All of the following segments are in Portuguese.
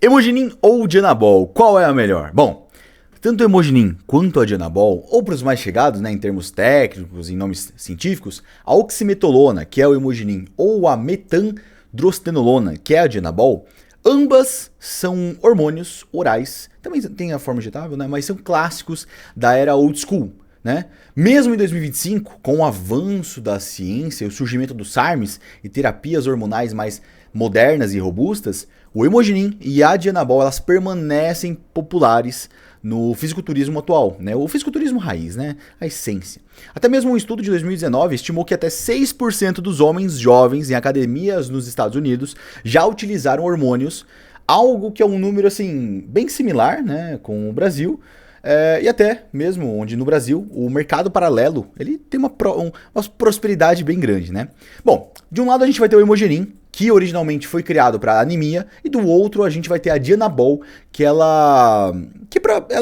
Hemogenin ou Dianabol, qual é a melhor? Bom, tanto o Hemogenin quanto a Dianabol, ou para os mais chegados, em termos técnicos, em nomes científicos, a oximetolona, que é o Hemogenin, ou a metandrostenolona, que é a Dianabol, ambas são hormônios orais, também tem a forma injetável, mas são clássicos da era old school. Mesmo em 2025, com o avanço da ciência e o surgimento dos SARMs e terapias hormonais mais modernas e robustas, o Hemogenin e a Dianabol elas permanecem populares no fisiculturismo atual, o fisiculturismo raiz, a essência. Até mesmo um estudo de 2019 estimou que até 6% dos homens jovens em academias nos Estados Unidos já utilizaram hormônios, algo que é um número assim bem similar com o Brasil. E até mesmo onde no Brasil o mercado paralelo ele tem uma prosperidade bem grande, Bom, de um lado a gente vai ter o Hemogenin, que originalmente foi criado para anemia, e do outro a gente vai ter a Dianabol, ela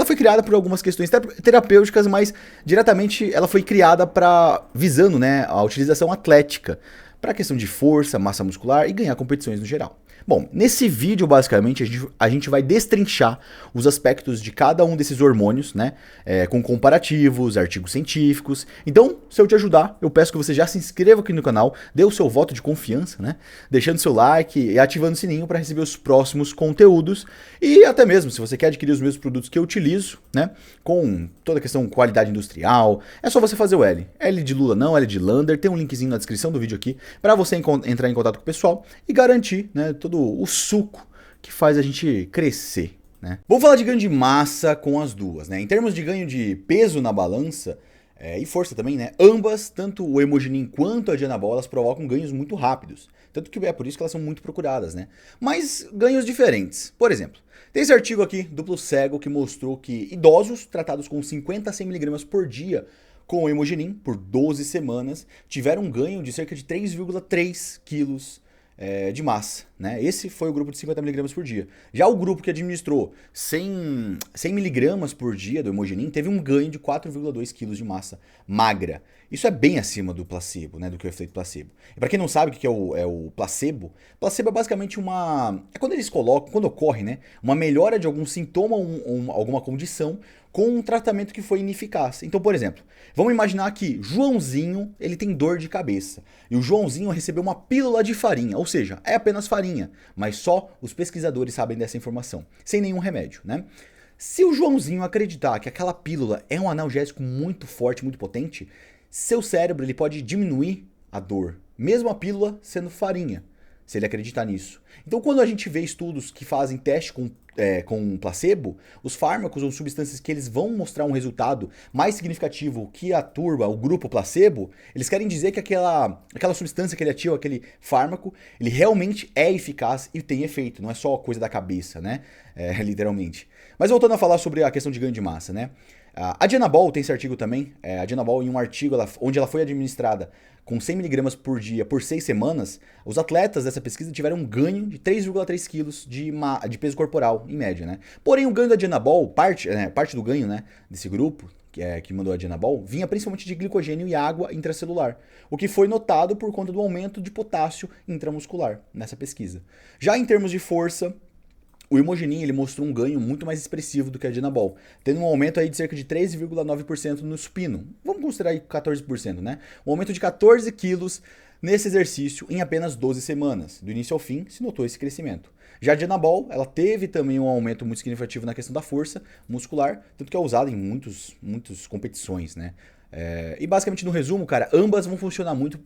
foi criada por algumas questões terapêuticas, mas diretamente ela foi criada visando a utilização atlética, para a questão de força, massa muscular e ganhar competições no geral. Bom, nesse vídeo, basicamente, a gente vai destrinchar os aspectos de cada um desses hormônios, com comparativos, artigos científicos. Então, se eu te ajudar, eu peço que você já se inscreva aqui no canal, dê o seu voto de confiança, deixando seu like e ativando o sininho para receber os próximos conteúdos. E até mesmo, se você quer adquirir os mesmos produtos que eu utilizo, com toda a questão qualidade industrial, é só você fazer o L. L de Lula não, L de Lander, tem um linkzinho na descrição do vídeo aqui, para você entrar em contato com o pessoal e garantir todo o suco que faz a gente crescer. Vamos falar de ganho de massa com as duas. Em termos de ganho de peso na balança e força também, ambas, tanto o Hemogenin quanto a Dianabol, elas provocam ganhos muito rápidos. Tanto que é por isso que elas são muito procuradas. Mas ganhos diferentes. Por exemplo, tem esse artigo aqui, duplo cego, que mostrou que idosos tratados com 50 a 100 mg por dia com o Hemogenin por 12 semanas tiveram um ganho de cerca de 3,3 quilos de massa. Esse foi o grupo de 50 mg por dia. Já o grupo que administrou 100 mg por dia do Hemogenin teve um ganho de 4,2 kg de massa magra. Isso é bem acima do placebo, do que o efeito placebo. E para quem não sabe o que é o placebo, placebo é basicamente é quando eles colocam, quando ocorre, uma melhora de algum sintoma ou alguma condição com um tratamento que foi ineficaz. Então, por exemplo, vamos imaginar que Joãozinho ele tem dor de cabeça e o Joãozinho recebeu uma pílula de farinha, ou seja, é apenas farinha, mas só os pesquisadores sabem dessa informação, sem nenhum remédio, Se o Joãozinho acreditar que aquela pílula é um analgésico muito forte, muito potente, seu cérebro ele pode diminuir a dor, mesmo a pílula sendo farinha, se ele acreditar nisso. Então, quando a gente vê estudos que fazem teste com placebo, os fármacos ou substâncias que eles vão mostrar um resultado mais significativo que a turba, o grupo placebo, eles querem dizer que aquela substância que ele ativa, aquele fármaco, ele realmente é eficaz e tem efeito, não é só coisa da cabeça, literalmente. Mas voltando a falar sobre a questão de ganho de massa, A Dianabol tem esse artigo também, a Dianabol em um artigo onde ela foi administrada com 100 mg por dia por 6 semanas, os atletas dessa pesquisa tiveram um ganho de 3,3 kg de peso corporal, em média, Porém, o ganho da Dianabol, parte do ganho, desse grupo, que mandou a Dianabol, vinha principalmente de glicogênio e água intracelular, o que foi notado por conta do aumento de potássio intramuscular nessa pesquisa. Já em termos de força, o Hemogenin ele mostrou um ganho muito mais expressivo do que a Dianabol, tendo um aumento aí de cerca de 3,9% no supino. Vamos considerar aí 14%, Um aumento de 14 quilos nesse exercício em apenas 12 semanas. Do início ao fim, se notou esse crescimento. Já a Dianabol, ela teve também um aumento muito significativo na questão da força muscular, tanto que é usada em muitas competições, E basicamente no resumo, cara, ambas vão funcionar muito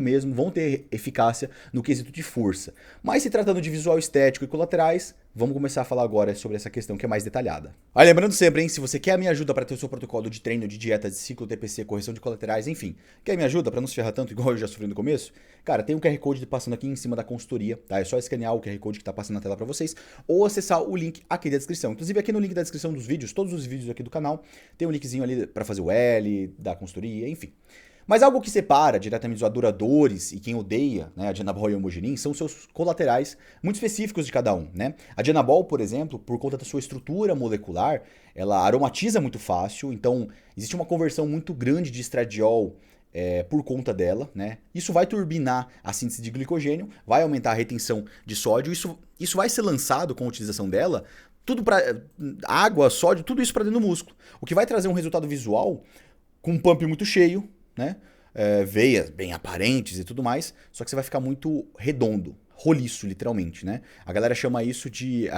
mesmo, vão ter eficácia no quesito de força. Mas se tratando de visual estético e colaterais, vamos começar a falar agora sobre essa questão que é mais detalhada. Lembrando sempre, se você quer a minha ajuda para ter o seu protocolo de treino, de dieta, de ciclo TPC, correção de colaterais, enfim, quer minha ajuda para não se ferrar tanto igual eu já sofri no começo? Cara, tem um QR Code passando aqui em cima da consultoria, tá? É só escanear o QR Code que tá passando na tela para vocês ou acessar o link aqui da descrição. Inclusive aqui no link da descrição dos vídeos, todos os vídeos aqui do canal, tem um linkzinho ali para fazer o L, da consultoria, enfim. Mas algo que separa diretamente os adoradores e quem odeia a Dianabol e o Hemogenin são seus colaterais muito específicos de cada um. A Dianabol, por exemplo, por conta da sua estrutura molecular, ela aromatiza muito fácil, então existe uma conversão muito grande de estradiol por conta dela, né? Isso vai turbinar a síntese de glicogênio, vai aumentar a retenção de sódio, isso vai ser lançado com a utilização dela, tudo para água, sódio, tudo isso para dentro do músculo. O que vai trazer um resultado visual com um pump muito cheio, né? Veias bem aparentes e tudo mais, só que você vai ficar muito redondo, roliço, literalmente, né? A galera chama isso de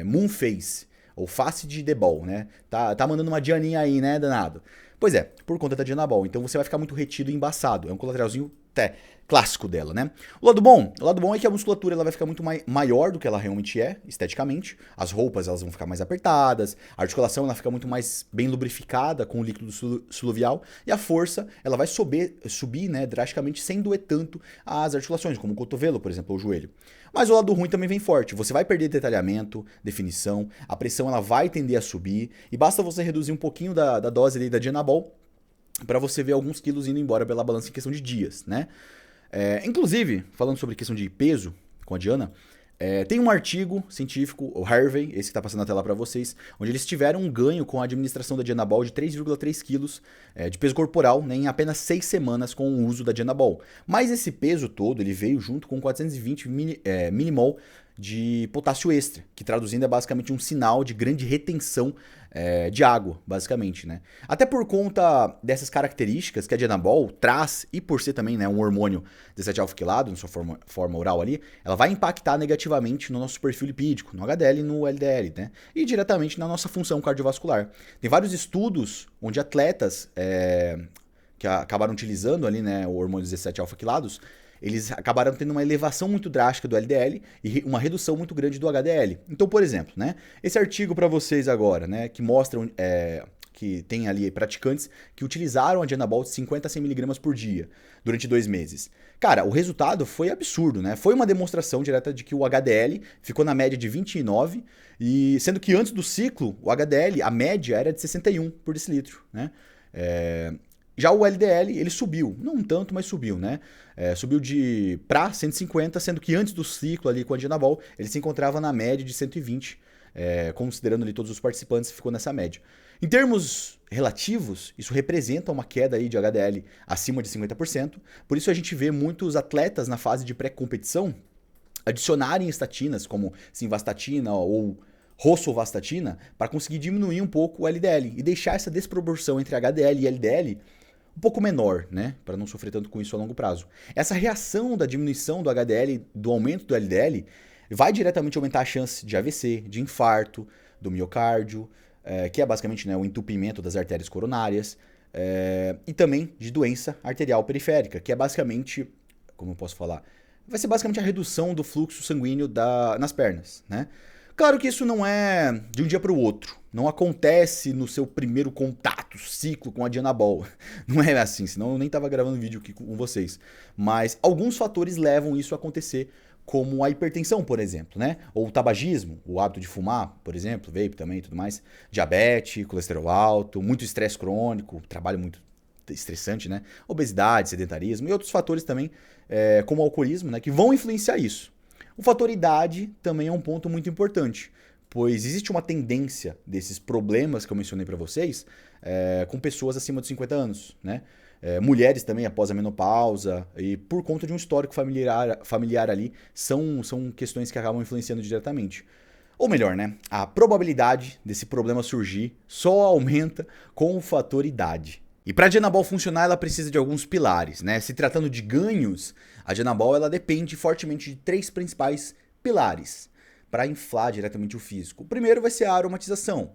moon face, ou face de Debol, né? Tá mandando uma Dianinha aí, né, danado? Pois é, por conta da Dianabol. Então você vai ficar muito retido e embaçado. É um colateralzinho até clássico dela, né? O lado bom é que a musculatura ela vai ficar muito maior do que ela realmente é, esteticamente. As roupas elas vão ficar mais apertadas, a articulação ela fica muito mais bem lubrificada com o líquido subluvial e a força ela vai subir, né, drasticamente sem doer tanto as articulações, como o cotovelo, por exemplo, ou o joelho. Mas o lado ruim também vem forte. Você vai perder detalhamento, definição, a pressão ela vai tender a subir e basta você reduzir um pouquinho da dose ali da Dianabol para você ver alguns quilos indo embora pela balança em questão de dias, né? Inclusive, falando sobre questão de peso com a Diana, tem um artigo científico, o Harvey, esse que está passando na tela para vocês, onde eles tiveram um ganho com a administração da Dianabol de 3,3 quilos de peso corporal, né, em apenas 6 semanas com o uso da Dianabol. Mas esse peso todo ele veio junto com 420 milimol de potássio extra, que traduzindo é basicamente um sinal de grande retenção de água, basicamente, né? Até por conta dessas características que a Dianabol traz, e por ser também, né, um hormônio 17-alfa-quilado, na sua forma oral ali, ela vai impactar negativamente no nosso perfil lipídico, no HDL e no LDL, né? E diretamente na nossa função cardiovascular. Tem vários estudos onde atletas que acabaram utilizando ali, né, o hormônio 17-alfa-quilados, eles acabaram tendo uma elevação muito drástica do LDL e uma redução muito grande do HDL. Então, por exemplo, né, esse artigo para vocês agora, né, que mostra que tem ali praticantes que utilizaram a Dianabol de 50 a 100 mg por dia durante 2 meses. Cara, o resultado foi absurdo, né? Foi uma demonstração direta de que o HDL ficou na média de 29, e sendo que antes do ciclo, o HDL, a média era de 61 por decilitro, né? Já o LDL, ele subiu, não tanto, mas subiu, né? Subiu para 150, sendo que antes do ciclo ali com a Dianabol, ele se encontrava na média de 120, considerando ali todos os participantes, ficou nessa média. Em termos relativos, isso representa uma queda aí de HDL acima de 50%, por isso a gente vê muitos atletas na fase de pré-competição adicionarem estatinas, como simvastatina ou rosuvastatina, para conseguir diminuir um pouco o LDL e deixar essa desproporção entre HDL e LDL um pouco menor, né? Para não sofrer tanto com isso a longo prazo. Essa reação da diminuição do HDL, do aumento do LDL, vai diretamente aumentar a chance de AVC, de infarto, do miocárdio, que é basicamente, né, o entupimento das artérias coronárias, e também de doença arterial periférica, que é basicamente, como eu posso falar, vai ser basicamente a redução do fluxo sanguíneo nas pernas, né? Claro que isso não é de um dia para o outro. Não acontece no seu primeiro contato, ciclo com a Dianabol. Não é assim, senão eu nem estava gravando vídeo aqui com vocês. Mas alguns fatores levam isso a acontecer, como a hipertensão, por exemplo, né? Ou o tabagismo, o hábito de fumar, por exemplo, vape também e tudo mais. Diabetes, colesterol alto, muito estresse crônico, trabalho muito estressante, né? Obesidade, sedentarismo e outros fatores também, como o alcoolismo, né? Que vão influenciar isso. O fator idade também é um ponto muito importante, pois existe uma tendência desses problemas que eu mencionei para vocês com pessoas acima de 50 anos, né? Mulheres também após a menopausa e por conta de um histórico familiar ali, são questões que acabam influenciando diretamente. Ou melhor, né? A probabilidade desse problema surgir só aumenta com o fator idade. E para a Dianabol funcionar, ela precisa de alguns pilares, né? Se tratando de ganhos, a Dianabol ela depende fortemente de 3 principais pilares para inflar diretamente o físico. O primeiro vai ser a aromatização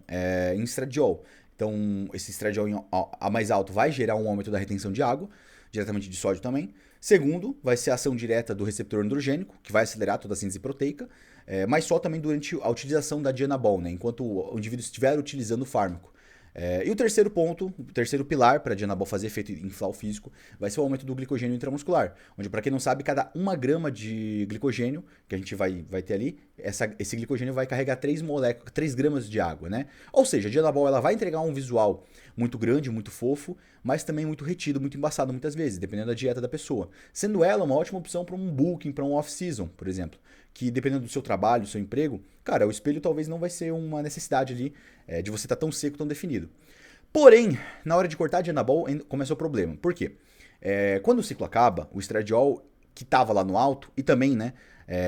em estradiol. Então, esse estradiol a mais alto vai gerar um aumento da retenção de água, diretamente de sódio também. Segundo, vai ser a ação direta do receptor androgênico, que vai acelerar toda a síntese proteica, mas só também durante a utilização da Dianabol, né? Enquanto o indivíduo estiver utilizando o fármaco. E o terceiro ponto, o terceiro pilar para a Dianabol fazer efeito e inflar o físico vai ser o aumento do glicogênio intramuscular, onde, para quem não sabe, cada 1 grama de glicogênio que a gente vai ter ali, esse glicogênio vai carregar 3 gramas de água, né? Ou seja, a Dianabol ela vai entregar um visual muito grande, muito fofo, mas também muito retido, muito embaçado muitas vezes, dependendo da dieta da pessoa. Sendo ela uma ótima opção para um bulking, para um off-season, por exemplo, que dependendo do seu trabalho, do seu emprego, cara, o espelho talvez não vai ser uma necessidade ali de você estar tão seco, tão definido. Porém, na hora de cortar a Dianabol, começa o problema. Por quê? Quando o ciclo acaba, o estradiol que estava lá no alto e também, né,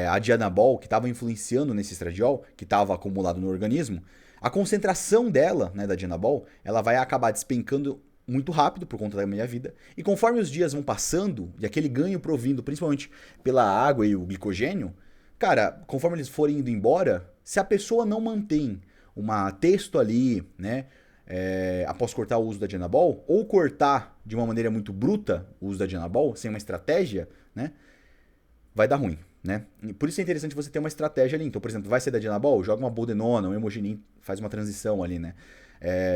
a Dianabol que estava influenciando nesse estradiol, que estava acumulado no organismo, a concentração dela, né, da Dianabol, ela vai acabar despencando muito rápido por conta da meia-vida. E conforme os dias vão passando, e aquele ganho provindo principalmente pela água e o glicogênio, cara, conforme eles forem indo embora, se a pessoa não mantém uma texto ali, né, após cortar o uso da Dianabol, ou cortar de uma maneira muito bruta o uso da Dianabol, sem uma estratégia, né, vai dar ruim, né? Por isso é interessante você ter uma estratégia ali. Então, por exemplo, vai ser da Dianabol, joga uma Boldenona, um Hemogenin, faz uma transição ali, né?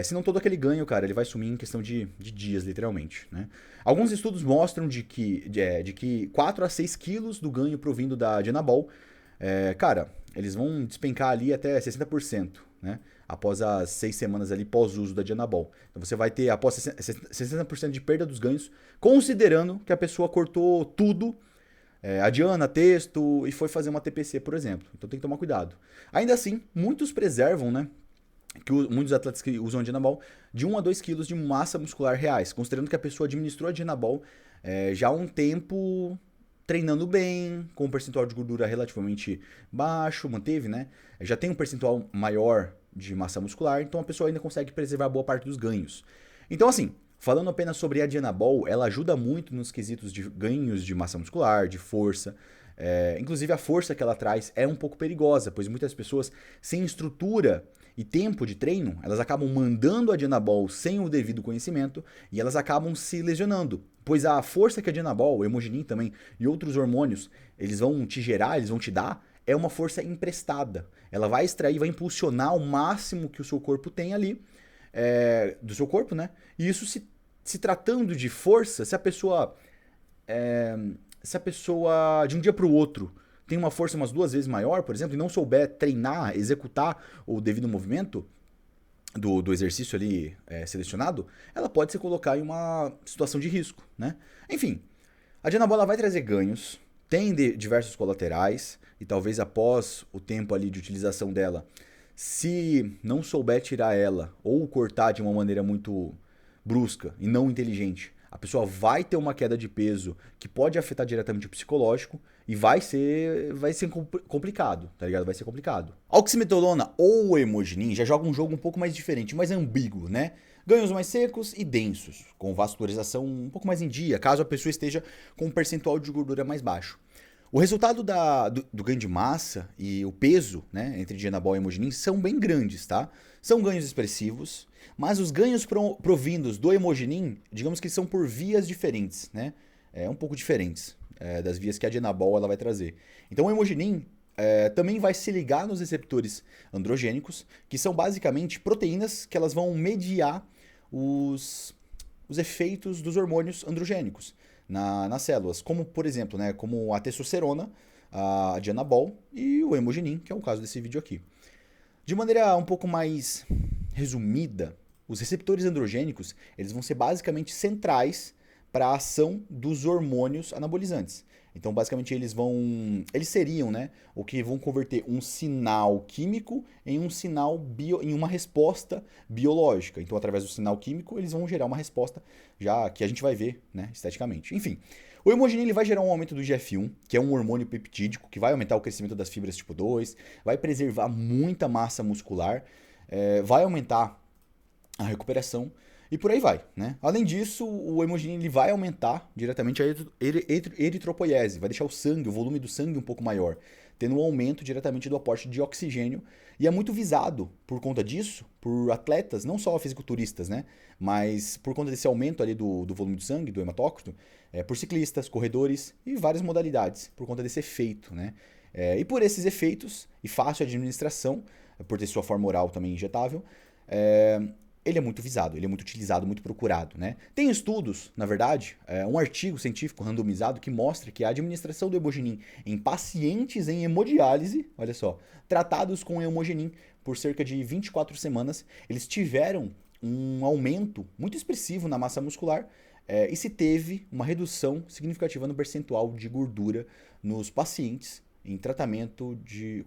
Senão todo aquele ganho, cara, ele vai sumir em questão de dias, literalmente, né? Alguns estudos mostram de que 4 a 6 quilos do ganho provindo da Dianabol, cara, eles vão despencar ali até 60%, né? Após as 6 semanas ali pós-uso da Dianabol. Então você vai ter após 60% de perda dos ganhos, considerando que a pessoa cortou tudo, a Diana, texto, e foi fazer uma TPC, por exemplo. Então tem que tomar cuidado. Ainda assim, muitos preservam, né? Muitos atletas que usam a Dianabol de 1 a 2 quilos de massa muscular reais, considerando que a pessoa administrou a Dianabol já há um tempo treinando bem, com um percentual de gordura relativamente baixo, manteve, né? Já tem um percentual maior de massa muscular, então a pessoa ainda consegue preservar boa parte dos ganhos. Então, assim, falando apenas sobre a Dianabol, ela ajuda muito nos quesitos de ganhos de massa muscular, de força. Inclusive a força que ela traz é um pouco perigosa, pois muitas pessoas sem estrutura e tempo de treino, elas acabam mandando a Dianabol sem o devido conhecimento e elas acabam se lesionando. Pois a força que a Dianabol, o Hemogenin também e outros hormônios, eles vão te gerar, eles vão te dar, é uma força emprestada. Ela vai extrair, vai impulsionar o máximo que o seu corpo tem ali, do seu corpo, né? E isso se tratando de força, se a pessoa de um dia para o outro tem uma força umas 2 vezes maior, por exemplo, e não souber treinar, executar o devido movimento do exercício ali selecionado, ela pode se colocar em uma situação de risco, né? Enfim, a Dianabol vai trazer ganhos, tem diversos colaterais, e talvez após o tempo ali de utilização dela, se não souber tirar ela ou cortar de uma maneira muito brusca e não inteligente, a pessoa vai ter uma queda de peso que pode afetar diretamente o psicológico e vai ser complicado, tá ligado? Vai ser complicado. A oximetolona ou o Hemogenin já joga um jogo um pouco mais diferente, mais ambíguo, né? Ganhos mais secos e densos, com vascularização um pouco mais em dia, caso a pessoa esteja com um percentual de gordura mais baixo. O resultado do ganho de massa e o peso, né, entre Dianabol e Hemogenin são bem grandes, tá? São ganhos expressivos, mas os ganhos provindos do Hemogenin, digamos que são por vias diferentes, né? Um pouco diferentes das vias que a Dianabol ela vai trazer. Então o Hemogenin também vai se ligar nos receptores androgênicos, que são basicamente proteínas que elas vão mediar os efeitos dos hormônios androgênicos nas células, como por exemplo, né, como a testosterona, a Dianabol e o Hemogenin, que é o caso desse vídeo aqui. De maneira um pouco mais resumida, os receptores androgênicos eles vão ser basicamente centrais para a ação dos hormônios anabolizantes. Então, basicamente, eles seriam, né, o que vão converter um sinal químico em um sinal em uma resposta biológica. Então, através do sinal químico, eles vão gerar uma resposta já que a gente vai ver, né, esteticamente. Enfim, o Hemogenin ele vai gerar um aumento do GF1, que é um hormônio peptídico, que vai aumentar o crescimento das fibras tipo 2, vai preservar muita massa muscular, vai aumentar a recuperação e por aí vai, né? Além disso, o Hemogenin ele vai aumentar diretamente a eritropoiese, vai deixar o sangue, o volume do sangue um pouco maior, tendo um aumento diretamente do aporte de oxigênio e é muito visado por conta disso, por atletas, não só fisiculturistas, né? Mas por conta desse aumento ali do volume do sangue, do hematócrito, por ciclistas, corredores e várias modalidades, por conta desse efeito, né? E por esses efeitos e fácil administração, por ter sua forma oral também injetável, ele é muito visado, ele é muito utilizado, muito procurado, né? Tem estudos, na verdade, um artigo científico randomizado que mostra que a administração do Hemogenin em pacientes em hemodiálise, olha só, tratados com Hemogenin por cerca de 24 semanas, eles tiveram um aumento muito expressivo na massa muscular e se teve uma redução significativa no percentual de gordura nos pacientes em tratamento de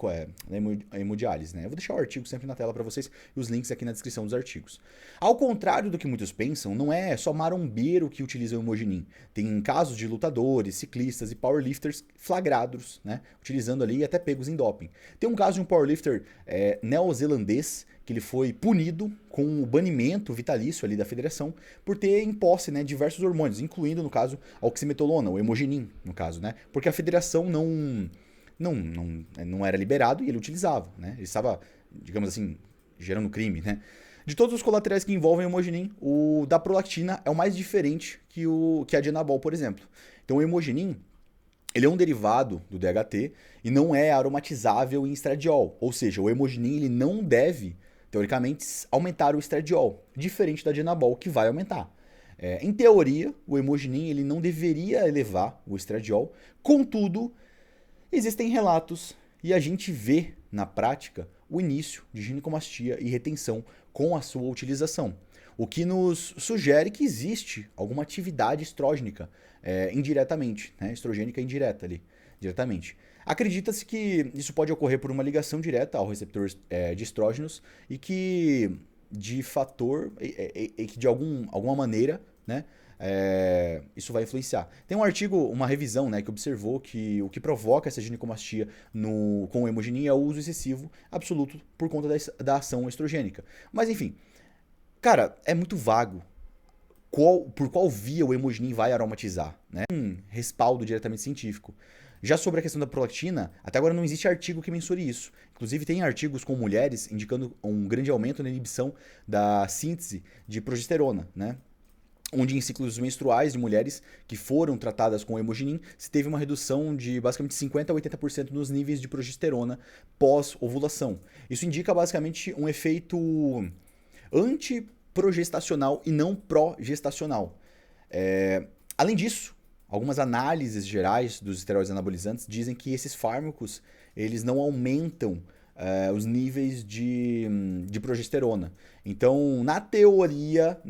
hemodiálise, né? Eu vou deixar o artigo sempre na tela para vocês e os links aqui na descrição dos artigos. Ao contrário do que muitos pensam, não é só marombeiro que utiliza o Hemogenin. Tem casos de lutadores, ciclistas e powerlifters flagrados, né? Utilizando ali até pegos em doping. Tem um caso de um powerlifter neozelandês que ele foi punido com o banimento vitalício ali da federação por ter em posse, né, diversos hormônios, incluindo, no caso, a oximetolona, o Hemogenin, no caso, né? Porque a federação não era liberado e ele utilizava, né? Ele estava, digamos assim, gerando crime, né? De todos os colaterais que envolvem o Hemogenin, o da prolactina é o mais diferente que a Dianabol, por exemplo. Então o Hemogenin, ele é um derivado do DHT e não é aromatizável em estradiol, ou seja, o Hemogenin ele não deve, teoricamente, aumentar o estradiol, diferente da Dianabol, que vai aumentar. Em teoria, o Hemogenin ele não deveria elevar o estradiol, contudo, existem relatos e a gente vê na prática o início de ginecomastia e retenção com a sua utilização, o que nos sugere que existe alguma atividade estrógenica indiretamente, né? Estrogênica indireta ali, diretamente. Acredita-se que isso pode ocorrer por uma ligação direta ao receptor de estrógenos e que de fator, que de alguma maneira, né, isso vai influenciar. Tem um artigo, uma revisão, né, que observou que o que provoca essa ginecomastia com o Hemogenin é o uso excessivo absoluto por conta da ação estrogênica. Mas enfim, cara, é muito vago por qual via o Hemogenin vai aromatizar, né? Respaldo diretamente científico. Já sobre a questão da prolactina, até agora não existe artigo que mensure isso. Inclusive tem artigos com mulheres indicando um grande aumento na inibição da síntese de progesterona, né? Onde em ciclos menstruais de mulheres que foram tratadas com Hemogenin, se teve uma redução de basicamente 50% a 80% nos níveis de progesterona pós-ovulação. Isso indica basicamente um efeito antiprogestacional e não progestacional. Além disso, algumas análises gerais dos esteroides anabolizantes dizem que esses fármacos eles não aumentam os níveis de progesterona. Então, na teoria,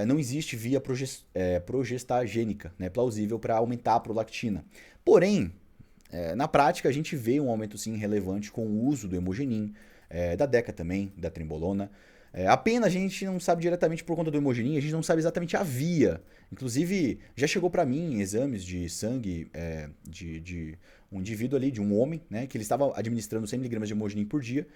não existe via progestagênica, né, plausível para aumentar a prolactina. Porém, na prática, a gente vê um aumento sim relevante com o uso do Hemogenin, da Deca também, da Trembolona. Apenas a gente não sabe diretamente por conta do Hemogenin, a gente não sabe exatamente a via. Inclusive, já chegou para mim exames de sangue de um indivíduo ali, de um homem, né, que ele estava administrando 100 mg de Hemogenin por dia.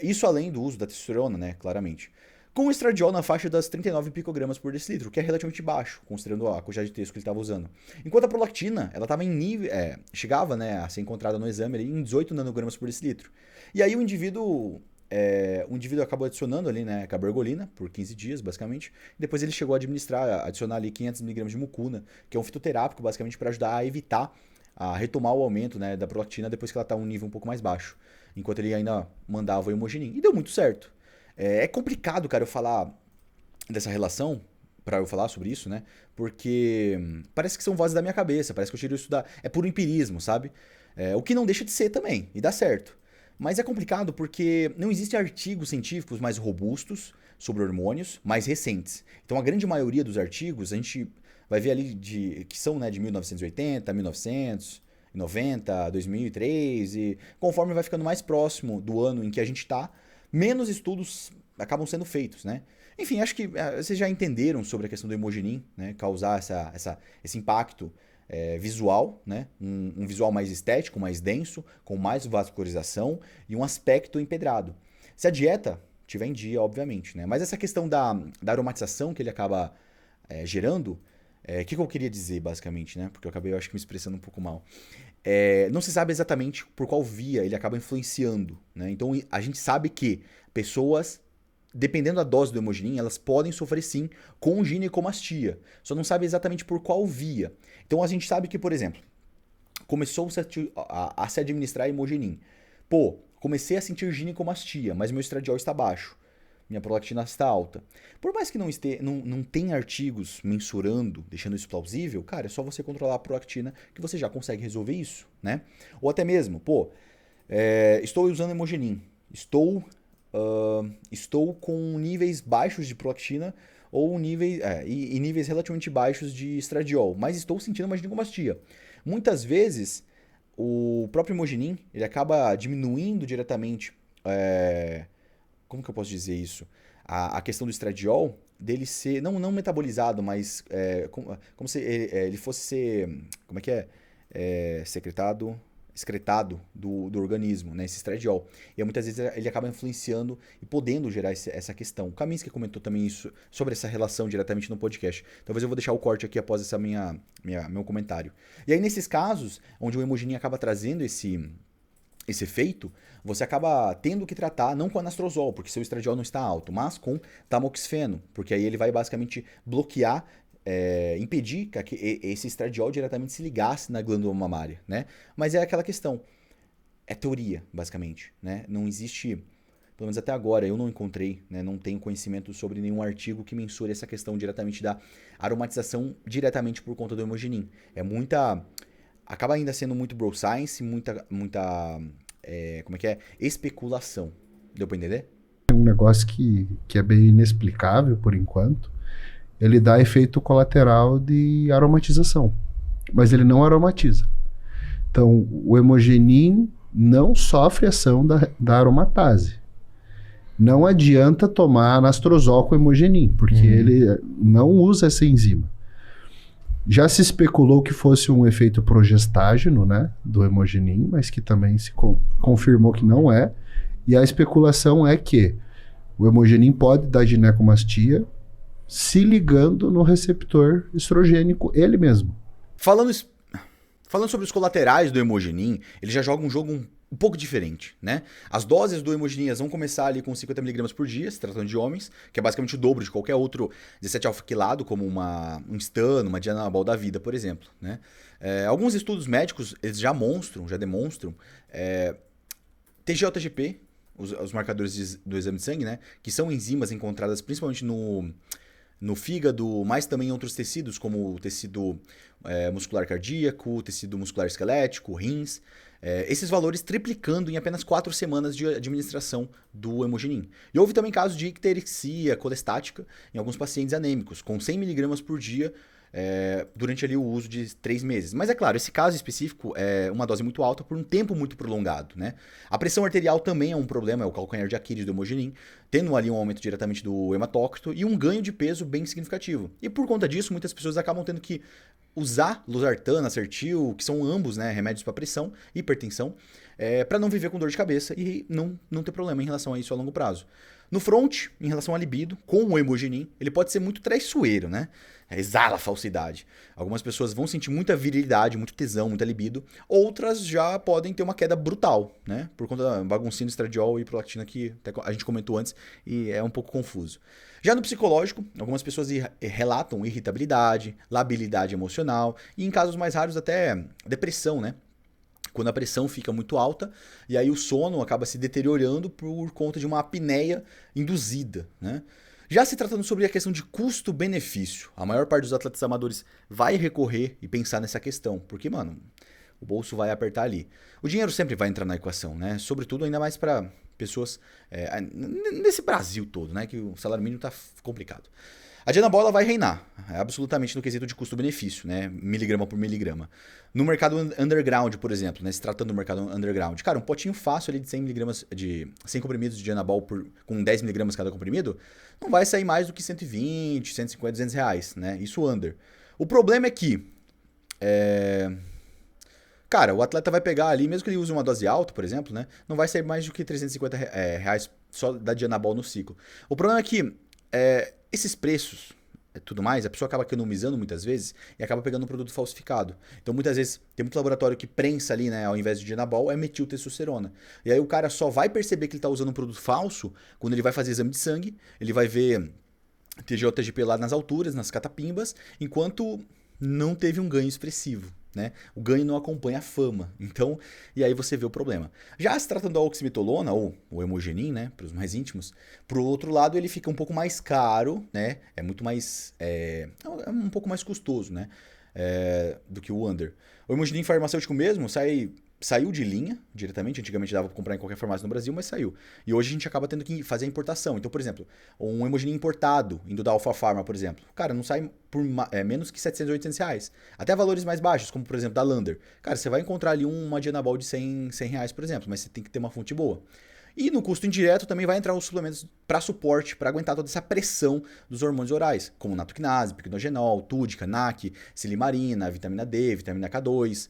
Isso além do uso da testosterona, né, claramente. Com o estradiol na faixa das 39 picogramas por decilitro, que é relativamente baixo, considerando a quantidade de texto que ele estava usando. Enquanto a prolactina, ela estava em nível, chegava, né, a ser encontrada no exame ali, em 18 nanogramas por decilitro. E aí o indivíduo acabou adicionando ali, né, cabergolina por 15 dias, basicamente. E depois ele chegou a adicionar ali 500 mg de mucuna, que é um fitoterápico, basicamente, para ajudar a evitar, a retomar o aumento, né, da prolactina depois que ela está em um nível um pouco mais baixo. Enquanto ele ainda mandava o Hemogenin. E deu muito certo. É complicado, cara, eu falar dessa relação, pra eu falar sobre isso, né? Porque parece que são vozes da minha cabeça, parece que eu tiro isso é puro empirismo, sabe? O que não deixa de ser também, e dá certo. Mas é complicado porque não existem artigos científicos mais robustos sobre hormônios, mais recentes. Então a grande maioria dos artigos, a gente vai ver ali que são, né, de 1980, 1990, 2003, e conforme vai ficando mais próximo do ano em que a gente está, menos estudos acabam sendo feitos, né? Enfim, acho que vocês já entenderam sobre a questão do Hemogenin, né? Causar esse impacto visual, né? Um visual mais estético, mais denso, com mais vascularização e um aspecto empedrado. Se a dieta tiver em dia, obviamente, né? Mas essa questão da aromatização que ele acaba gerando, o que eu queria dizer, basicamente, né? Porque eu acabei, eu acho que, me expressando um pouco mal. Não se sabe exatamente por qual via ele acaba influenciando, né? Então a gente sabe que pessoas, dependendo da dose do Hemogenin, elas podem sofrer sim com ginecomastia. Só não sabe exatamente por qual via. Então a gente sabe que, por exemplo, começou a se administrar Hemogenin. Pô, comecei a sentir ginecomastia, mas meu estradiol está baixo. Minha prolactina está alta. Por mais que não tenha artigos mensurando, deixando isso plausível, cara, é só você controlar a prolactina que você já consegue resolver isso, né? Ou até mesmo, estou usando Hemogenin, estou com níveis baixos de prolactina ou níveis relativamente baixos de estradiol, mas estou sentindo uma ginecomastia. Muitas vezes o próprio Imogenin, ele acaba diminuindo diretamente, como que eu posso dizer isso? A questão do estradiol, dele ser, não metabolizado, mas como se ele fosse ser, como é que é? Excretado do organismo, né, esse estradiol. E aí, muitas vezes ele acaba influenciando e podendo gerar essa questão. O Kaminsky comentou também isso sobre essa relação diretamente no podcast. Talvez eu vou deixar o corte aqui após essa meu comentário. E aí, nesses casos, onde o Imogenin acaba trazendo esse efeito, você acaba tendo que tratar não com anastrozol, porque seu estradiol não está alto, mas com tamoxifeno, porque aí ele vai basicamente bloquear, impedir que esse estradiol diretamente se ligasse na glândula mamária, né? Mas é aquela questão, é teoria, basicamente, né? Não existe, pelo menos até agora, eu não encontrei, né? Não tenho conhecimento sobre nenhum artigo que mensure essa questão diretamente da aromatização diretamente por conta do Imogenin. Acaba ainda sendo muito bro science, muita como é que é? Especulação. Deu pra entender? Um negócio que é bem inexplicável por enquanto. Ele dá efeito colateral de aromatização, mas ele não aromatiza. Então, o Imogenin não sofre ação da aromatase. Não adianta tomar anastrozol com Imogenin, porque ele não usa essa enzima. Já se especulou que fosse um efeito progestágeno, né, do Imogenin, mas que também se confirmou que não é. E a especulação é que o Imogenin pode dar ginecomastia se ligando no receptor estrogênico ele mesmo. Falando sobre os colaterais do Imogenin, ele já joga um jogo um pouco diferente, né? As doses do Imogenin vão começar ali com 50mg por dia, se tratando de homens, que é basicamente o dobro de qualquer outro 17-alfaquilado, como um Stan, uma Dianabol da vida, por exemplo, né? Alguns estudos médicos, eles já demonstram TGO-TGP, os marcadores do exame de sangue, né? Que são enzimas encontradas principalmente no fígado, mas também em outros tecidos, como o tecido muscular cardíaco, o tecido muscular esquelético, rins. Esses valores triplicando em apenas 4 semanas de administração do Imogenin. E houve também casos de icterexia colestática em alguns pacientes anêmicos, com 100mg por dia, durante ali o uso de 3 meses. Mas é claro, esse caso específico é uma dose muito alta por um tempo muito prolongado, né? A pressão arterial também é um problema, é o calcanhar de Aquiles do Imogenin, tendo ali um aumento diretamente do hematócrito e um ganho de peso bem significativo. E por conta disso, muitas pessoas acabam tendo que usar losartana, Sertil, que são ambos, né, remédios para pressão e hipertensão, para não viver com dor de cabeça e não ter problema em relação a isso a longo prazo. No front, em relação à libido, com o Imogenin, ele pode ser muito traiçoeiro, né? Exala a falsidade. Algumas pessoas vão sentir muita virilidade, muito tesão, muita libido. Outras já podem ter uma queda brutal, né? Por conta da baguncinha do estradiol e prolactina que a gente comentou antes e é um pouco confuso. Já no psicológico, algumas pessoas relatam irritabilidade, labilidade emocional e em casos mais raros até depressão, né? Quando a pressão fica muito alta e aí o sono acaba se deteriorando por conta de uma apneia induzida, né? Já se tratando sobre a questão de custo-benefício, a maior parte dos atletas amadores vai recorrer e pensar nessa questão, porque, mano, o bolso vai apertar ali. O dinheiro sempre vai entrar na equação, né? Sobretudo ainda mais para pessoas nesse Brasil todo, né? Que o salário mínimo tá complicado. A Dianabol vai reinar, absolutamente no quesito de custo-benefício, né? Miligrama por miligrama. No mercado underground, por exemplo, né? Se tratando do mercado underground, cara, um potinho fácil ali de 100mg de 100 comprimidos de Dianabol com 10mg cada comprimido, não vai sair mais do que 120, 150, 200 reais, né? Isso under. O problema é que, cara, o atleta vai pegar ali, mesmo que ele use uma dose alta, por exemplo, né? Não vai sair mais do que 350 reais só da Dianabol no ciclo. O problema é que esses preços tudo mais, a pessoa acaba economizando muitas vezes e acaba pegando um produto falsificado. Então, muitas vezes, tem muito laboratório que prensa ali, né, ao invés de Dianabol, é metiltestosterona. E aí o cara só vai perceber que ele está usando um produto falso quando ele vai fazer exame de sangue, ele vai ver TGO, TGP lá nas alturas, nas catapimbas, enquanto não teve um ganho expressivo. Né? O ganho não acompanha a fama. Então, e aí você vê o problema. Já se tratando da oximetolona, ou o Imogenin, né, para os mais íntimos, pro outro lado ele fica um pouco mais caro, né? É muito mais. É um pouco mais custoso, né? Do que o Under. O Imogenin farmacêutico mesmo sai saiu de linha diretamente. Antigamente dava para comprar em qualquer farmácia no Brasil, mas saiu. E hoje a gente acaba tendo que fazer a importação. Então, por exemplo, um Hemogenin importado, indo da Alpha Pharma, por exemplo. Cara, não sai por menos que 700, 800 reais. Até valores mais baixos, como por exemplo da Lander. Cara, você vai encontrar ali uma Dianabol de 100 reais, por exemplo, mas você tem que ter uma fonte boa. E no custo indireto também vai entrar os suplementos para suporte, para aguentar toda essa pressão dos hormônios orais, como natoquinase, piquenogenol, túdica, NAC, silimarina, vitamina D, vitamina K2,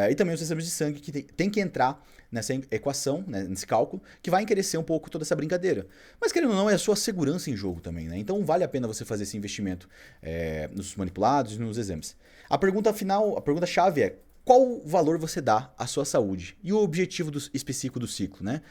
e também os exames de sangue que tem que entrar nessa equação, né, nesse cálculo, que vai encarecer um pouco toda essa brincadeira. Mas querendo ou não, é a sua segurança em jogo também, né? Então vale a pena você fazer esse investimento nos manipulados e nos exames. A pergunta final, a pergunta-chave é: qual valor você dá à sua saúde? E o objetivo específico do ciclo, né?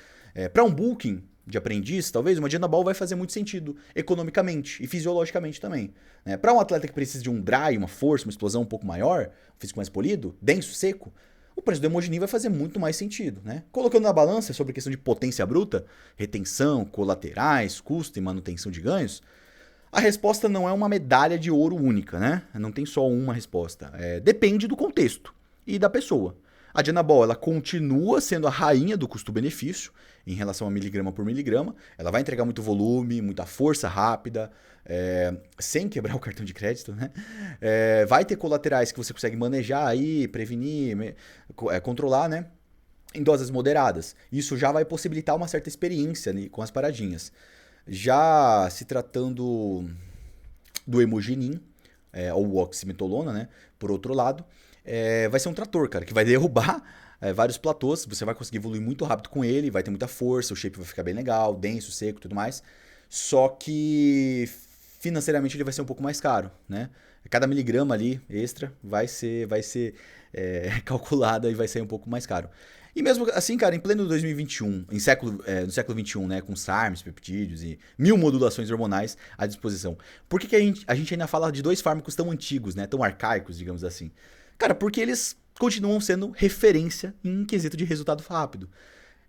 Para um bulking de aprendiz, talvez uma Dianabol vai fazer muito sentido economicamente e fisiologicamente também. Né? Para um atleta que precisa de um dry, uma força, uma explosão um pouco maior, um físico mais polido, denso, seco, o preço do Hemogenin vai fazer muito mais sentido. Né? Colocando na balança sobre a questão de potência bruta, retenção, colaterais, custo e manutenção de ganhos, a resposta não é uma medalha de ouro única, né? Não tem só uma resposta. Depende do contexto e da pessoa. A Dianabol, ela continua sendo a rainha do custo-benefício em relação a miligrama por miligrama. Ela vai entregar muito volume, muita força rápida, sem quebrar o cartão de crédito, né? Vai ter colaterais que você consegue manejar aí, prevenir, controlar, né? Em doses moderadas. Isso já vai possibilitar uma certa experiência, né, com as paradinhas. Já se tratando do Hemogenin, ou oximetolona, né? Por outro lado, vai ser um trator, cara, que vai derrubar vários platôs. Você vai conseguir evoluir muito rápido com ele, vai ter muita força, o shape vai ficar bem legal, denso, seco e tudo mais. Só que financeiramente ele vai ser um pouco mais caro, né? Cada miligrama ali extra vai ser calculada e vai ser um pouco mais caro. E mesmo assim, cara, em pleno 2021, no século XXI, né, com SARMs, peptídeos e 1000 modulações hormonais à disposição, por que a gente ainda fala de dois fármacos tão antigos, né, tão arcaicos, digamos assim? Cara, porque eles continuam sendo referência em quesito de resultado rápido.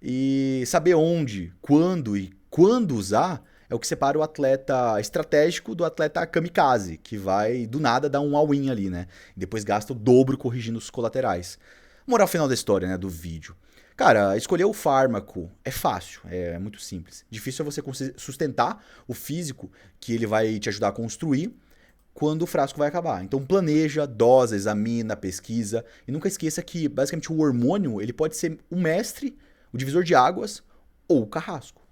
E saber onde, quando e quando usar é o que separa o atleta estratégico do atleta kamikaze, que vai do nada dar um all-in ali, né? E depois gasta o dobro corrigindo os colaterais. Moral final da história, né, do vídeo. Cara, escolher o fármaco é fácil, é muito simples. Difícil é você sustentar o físico que ele vai te ajudar a construir quando o frasco vai acabar. Então planeja, dosa, examina, pesquisa. E nunca esqueça que, basicamente, o hormônio ele pode ser o mestre, o divisor de águas ou o carrasco.